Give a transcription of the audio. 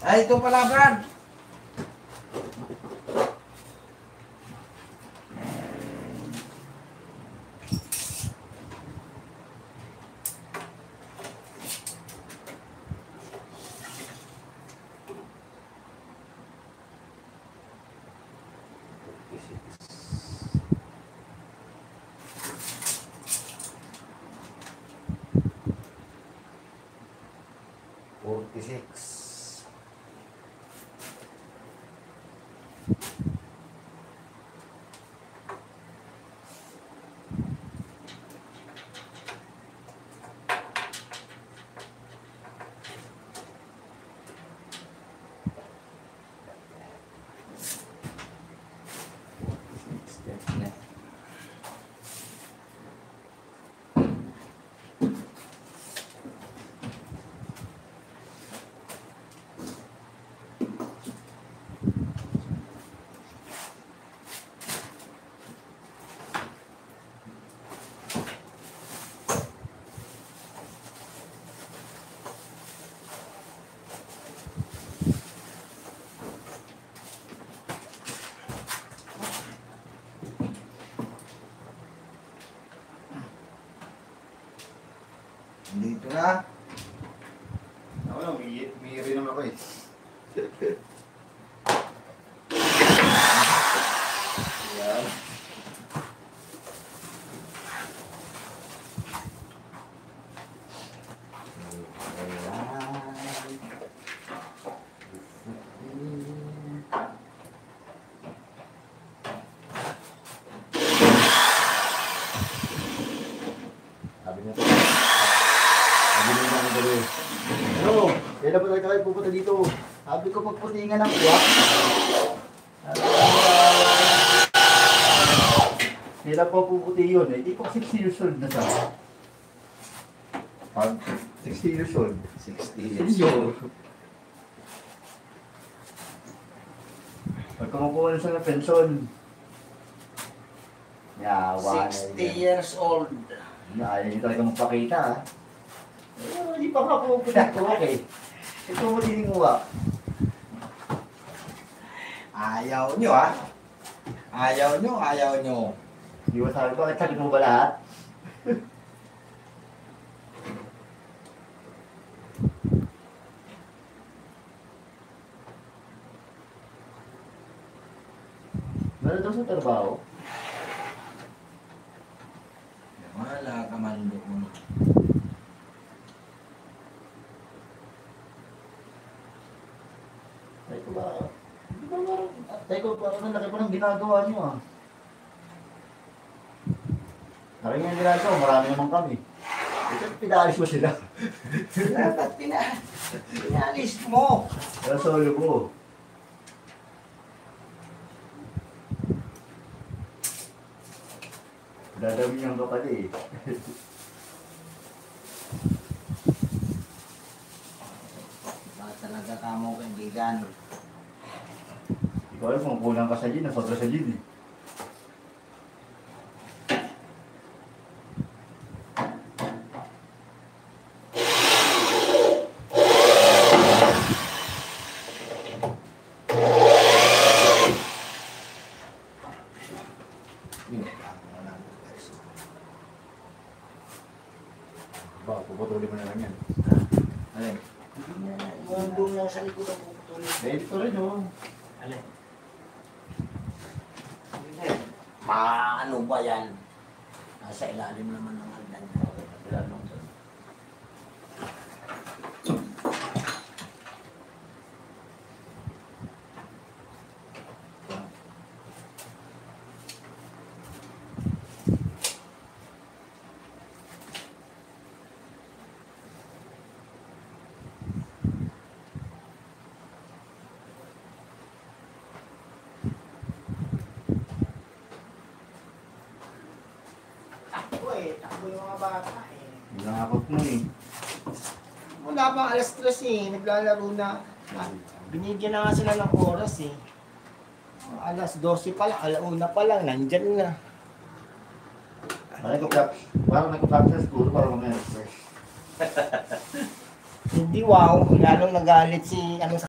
Ay, ito pala, Brad. Dito na. Ako lang, may rin naman ako eh. Yan. Ano? Kailan ba tayo pupunta dito? Sabi ko magputingan ng kuwa. Kailan pa puputi yun eh? Hindi ko 60 years old na sa. Pag 60 years old. 60 years old. Pag kumukuha na siya ng pensyon. Yawa 60 years old. Ayaw niyo talaga magpakita ha. Pero hindi pa nga pupunta ko eh. Ito mo dininguha. Ayaw nyo, ha? Ayaw nyo, ayaw nyo. Di ba sabi ko, sakit mo ba lahat? Meron daw sa trabaho? Wala ka man doon. Teko, parang laki pa ng ginagawa niyo ah. Laki nga yung ginagawa, marami naman kami. Ito, pinalis mo sila. Dapat pinalis mo. Kaya solo ko. Dadamihan ka pala eh. Baka talaga ka mo kaibigan. Ikaw alam kung kulang ka sa gin, nasobra sa gin eh. Ba, puputulin mo na lang yan. Alin? Yung doon lang sa likod ang puputulin. Pwede ko rin oh. Alin? Paano ba yan? Nasa ilalim naman ng hagdan. Ilalim doon. Takbo yung mga bata eh. Nakakot mo eh. Wala pang alas 3 eh, naglalaro na. Binigyan na nga sila ng oras eh. Alas 12 pa lang, alauna pa lang, nandyan na. Parang nagpa-practice sa school, parang mga express. Hindi wow, lalong nagalit si ano sa